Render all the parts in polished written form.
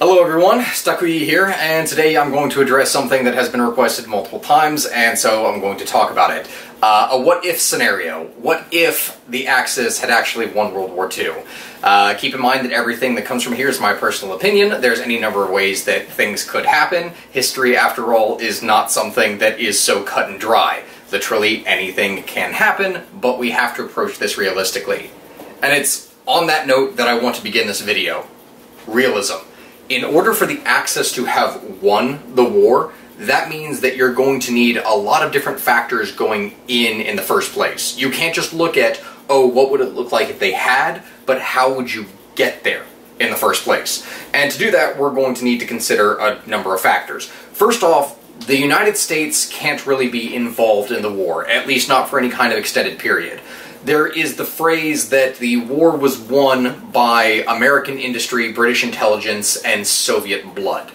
Hello everyone, Stakuyi here, and today I'm going to address something that has been requested multiple times, and so I'm going to talk about it. A what-if scenario. What if the Axis had actually won World War II? Keep in mind that everything that comes from here is my personal opinion. There's any number of ways that things could happen. History, after all, is not something that is so cut and dry. Literally anything can happen, but we have to approach this realistically. And it's on that note that I want to begin this video. Realism. In order for the Axis to have won the war, that means that you're going to need a lot of different factors going in the first place. You can't just look at, oh, what would it look like if they had, but how would you get there in the first place? And to do that, we're going to need to consider a number of factors. First off, the United States can't really be involved in the war, at least not for any kind of extended period. There is the phrase that the war was won by American industry, British intelligence, and Soviet blood.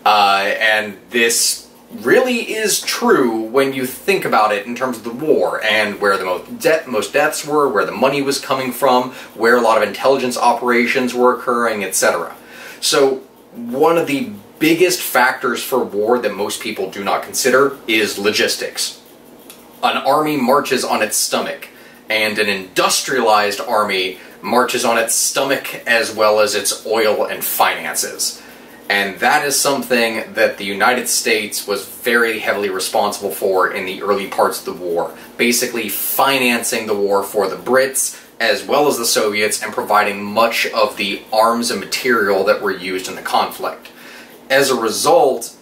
And this really is true when you think about it in terms of the war, and where the most deaths were, where the money was coming from, where a lot of intelligence operations were occurring, etc. So, one of the biggest factors for war that most people do not consider is logistics. An army marches on its stomach, and an industrialized army marches on its stomach as well as its oil and finances. And that is something that the United States was very heavily responsible for in the early parts of the war, basically financing the war for the Brits as well as the Soviets and providing much of the arms and material that were used in the conflict. As a result,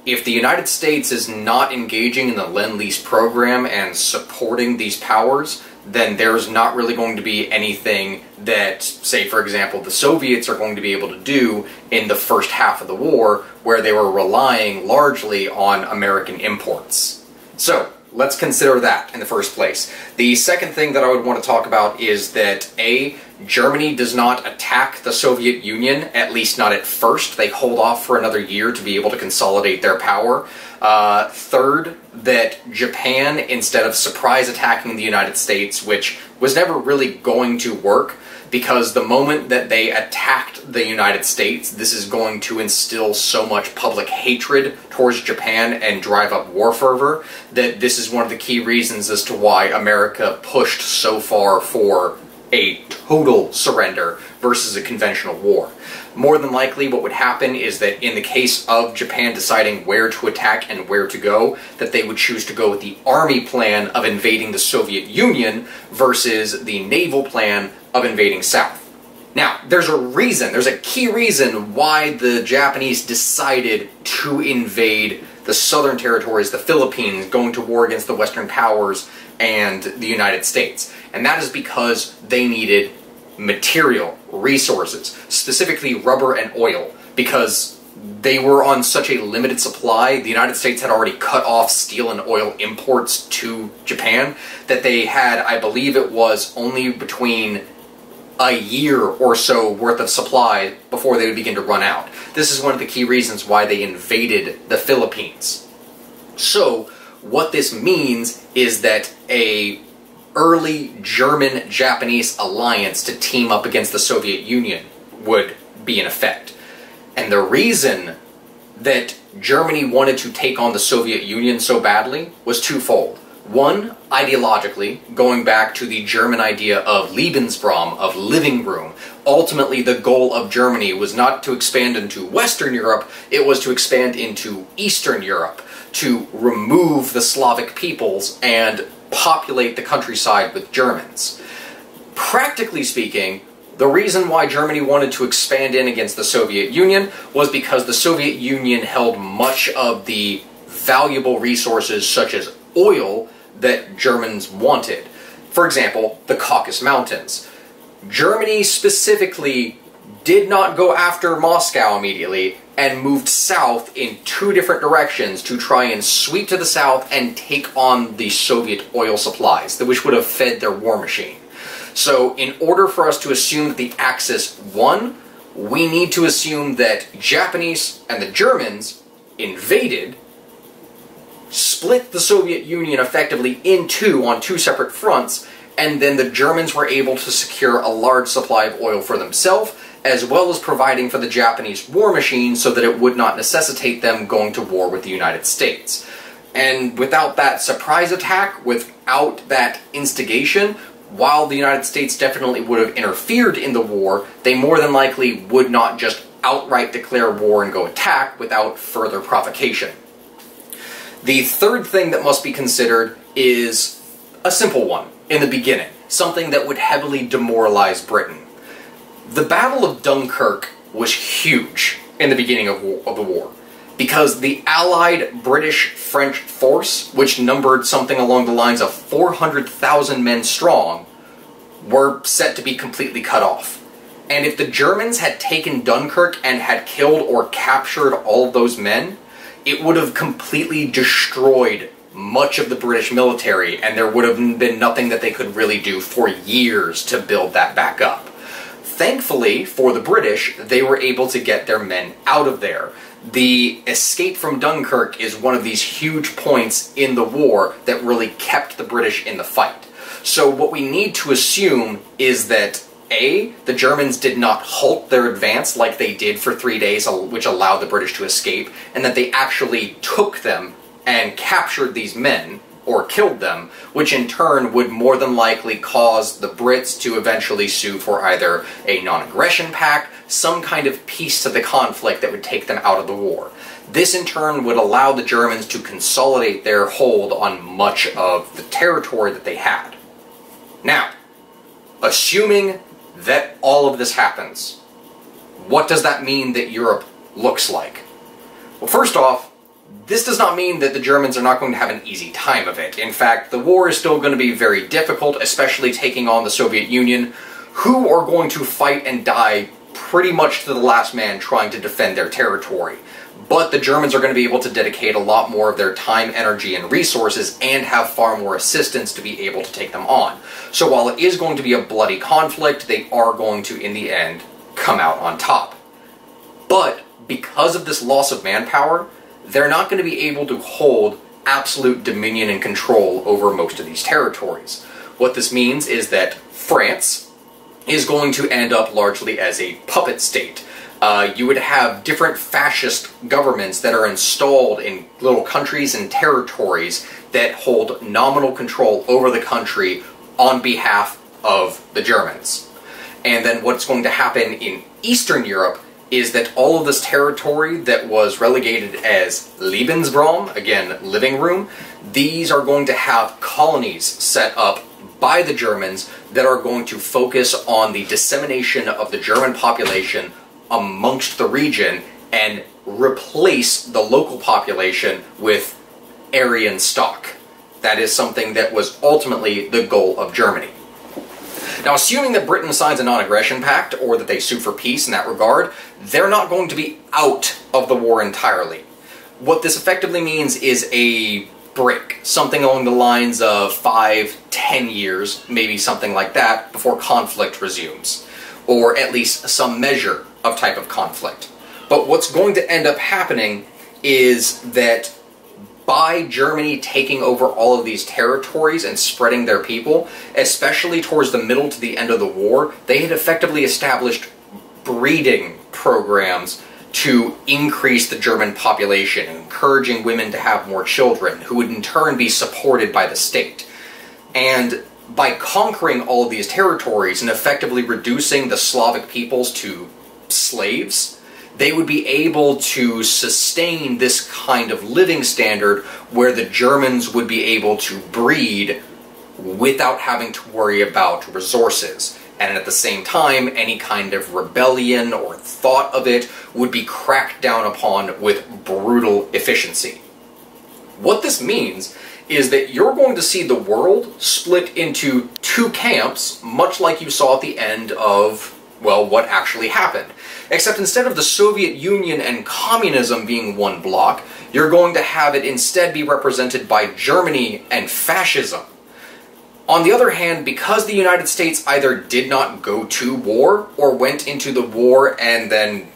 if the United States is not engaging in the Lend-Lease program and supporting these powers, then there's not really going to be anything that, say for example, the Soviets are going to be able to do in the first half of the war, where they were relying largely on American imports. So, let's consider that in the first place. The second thing that I would want to talk about is that A, Germany does not attack the Soviet Union, at least not at first. They hold off for another year to be able to consolidate their power. Third, that Japan, instead of surprise attacking the United States, which was never really going to work, because the moment that they attacked the United States, this is going to instill so much public hatred towards Japan and drive up war fervor, that this is one of the key reasons as to why America pushed so far for a total surrender versus a conventional war. More than likely, what would happen is that in the case of Japan deciding where to attack and where to go, that they would choose to go with the army plan of invading the Soviet Union versus the naval plan of invading South. Now, there's a key reason why the Japanese decided to invade the southern territories, the Philippines, going to war against the Western powers and the United States. And that is because they needed material, resources, specifically rubber and oil, because they were on such a limited supply. The United States had already cut off steel and oil imports to Japan, that they had, I believe it was, only between a year or so worth of supply before they would begin to run out. This is one of the key reasons why they invaded the Philippines. So, what this means is that a early German-Japanese alliance to team up against the Soviet Union would be in effect. And the reason that Germany wanted to take on the Soviet Union so badly was twofold. One, ideologically, going back to the German idea of Lebensraum, of living room. Ultimately, the goal of Germany was not to expand into Western Europe, it was to expand into Eastern Europe, to remove the Slavic peoples and populate the countryside with Germans. Practically speaking, the reason why Germany wanted to expand in against the Soviet Union was because the Soviet Union held much of the valuable resources, such as oil, that Germans wanted. For example, the Caucasus Mountains. Germany specifically did not go after Moscow immediately, and moved south in two different directions to try and sweep to the south and take on the Soviet oil supplies, which would have fed their war machine. So, in order for us to assume that the Axis won, we need to assume that Japanese and the Germans invaded, split the Soviet Union effectively in two on two separate fronts, and then the Germans were able to secure a large supply of oil for themselves, as well as providing for the Japanese war machine so that it would not necessitate them going to war with the United States. And without that surprise attack, without that instigation, while the United States definitely would have interfered in the war, they more than likely would not just outright declare war and go attack without further provocation. The third thing that must be considered is a simple one in the beginning, something that would heavily demoralize Britain. The Battle of Dunkirk was huge in the beginning of the war, because the Allied British-French force, which numbered something along the lines of 400,000 men strong, were set to be completely cut off. And if the Germans had taken Dunkirk and had killed or captured all of those men, it would have completely destroyed much of the British military, and there would have been nothing that they could really do for years to build that back up. Thankfully, for the British, they were able to get their men out of there. The escape from Dunkirk is one of these huge points in the war that really kept the British in the fight. So what we need to assume is that A, the Germans did not halt their advance like they did for 3 days, which allowed the British to escape, and that they actually took them and captured these men, or killed them, which in turn would more than likely cause the Brits to eventually sue for either a non-aggression pact, some kind of peace to the conflict that would take them out of the war. This in turn would allow the Germans to consolidate their hold on much of the territory that they had. Now, assuming that all of this happens, what does that mean that Europe looks like? Well, first off, this does not mean that the Germans are not going to have an easy time of it. In fact, the war is still going to be very difficult, especially taking on the Soviet Union, who are going to fight and die pretty much to the last man trying to defend their territory. But the Germans are going to be able to dedicate a lot more of their time, energy, and resources, and have far more assistance to be able to take them on. So while it is going to be a bloody conflict, they are going to, in the end, come out on top. But because of this loss of manpower, they're not going to be able to hold absolute dominion and control over most of these territories. What this means is that France is going to end up largely as a puppet state. You would have different fascist governments that are installed in little countries and territories that hold nominal control over the country on behalf of the Germans. And then what's going to happen in Eastern Europe is that all of this territory that was relegated as Lebensraum, again, living room, these are going to have colonies set up by the Germans that are going to focus on the dissemination of the German population amongst the region and replace the local population with Aryan stock. That is something that was ultimately the goal of Germany. Now, assuming that Britain signs a non-aggression pact, or that they sue for peace in that regard, they're not going to be out of the war entirely. What this effectively means is a break, something along the lines of 5-10 years, maybe something like that, before conflict resumes. Or at least some measure of type of conflict. But what's going to end up happening is that by Germany taking over all of these territories and spreading their people, especially towards the middle to the end of the war, they had effectively established breeding programs to increase the German population, encouraging women to have more children, who would in turn be supported by the state. And by conquering all of these territories and effectively reducing the Slavic peoples to slaves, they would be able to sustain this kind of living standard where the Germans would be able to breed without having to worry about resources. And at the same time, any kind of rebellion or thought of it would be cracked down upon with brutal efficiency. What this means is that you're going to see the world split into two camps, much like you saw at the end of, well, what actually happened. Except instead of the Soviet Union and communism being one block, you're going to have it instead be represented by Germany and fascism. On the other hand, because the United States either did not go to war, or went into the war and then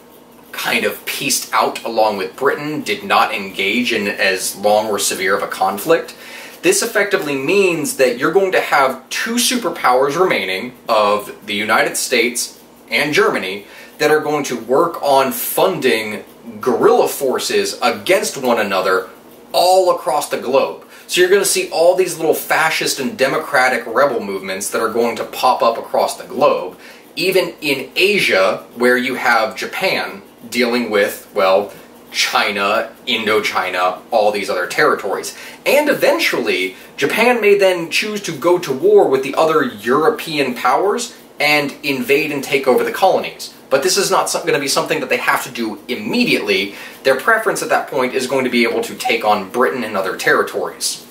kind of pieced out along with Britain, did not engage in as long or severe of a conflict, this effectively means that you're going to have two superpowers remaining of the United States and Germany that are going to work on funding guerrilla forces against one another all across the globe. So you're going to see all these little fascist and democratic rebel movements that are going to pop up across the globe, even in Asia, where you have Japan dealing with, well, China, Indochina, all these other territories. And eventually, Japan may then choose to go to war with the other European powers and invade and take over the colonies. But this is not going to be something that they have to do immediately. Their preference at that point is going to be able to take on Britain and other territories.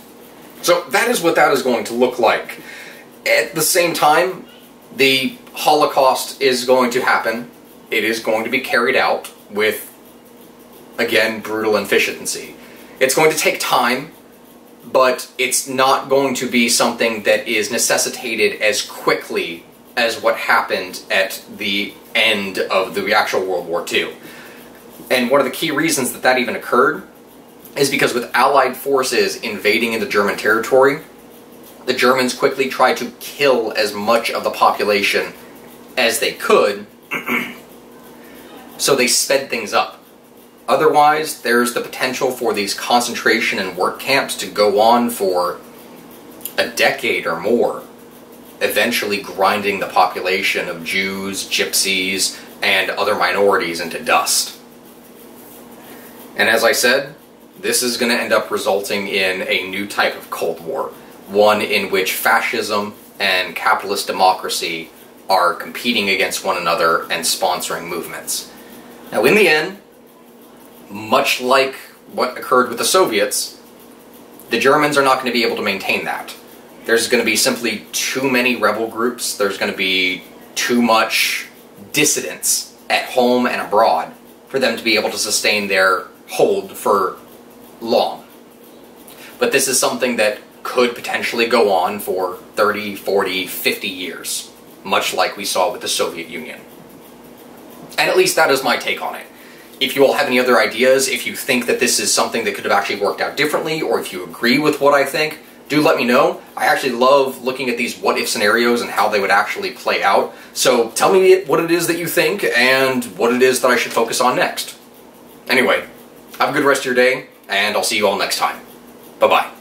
So that is what that is going to look like. At the same time, the Holocaust is going to happen. It is going to be carried out with, again, brutal efficiency. It's going to take time, but it's not going to be something that is necessitated as quickly as what happened at the end of the actual World War II. And one of the key reasons that that even occurred is because with Allied forces invading into German territory, the Germans quickly tried to kill as much of the population as they could, so they sped things up. Otherwise, there's the potential for these concentration and work camps to go on for a decade or more, eventually grinding the population of Jews, Gypsies, and other minorities into dust. And as I said, this is going to end up resulting in a new type of Cold War, one in which fascism and capitalist democracy are competing against one another and sponsoring movements. Now, in the end, much like what occurred with the Soviets, the Germans are not going to be able to maintain that. There's going to be simply too many rebel groups, there's going to be too much dissidence at home and abroad for them to be able to sustain their hold for long. But this is something that could potentially go on for 30, 40, 50 years, much like we saw with the Soviet Union. And at least that is my take on it. If you all have any other ideas, if you think that this is something that could have actually worked out differently, or if you agree with what I think, do let me know. I actually love looking at these what-if scenarios and how they would actually play out. So tell me what it is that you think, and what it is that I should focus on next. Anyway, have a good rest of your day, and I'll see you all next time. Bye-bye.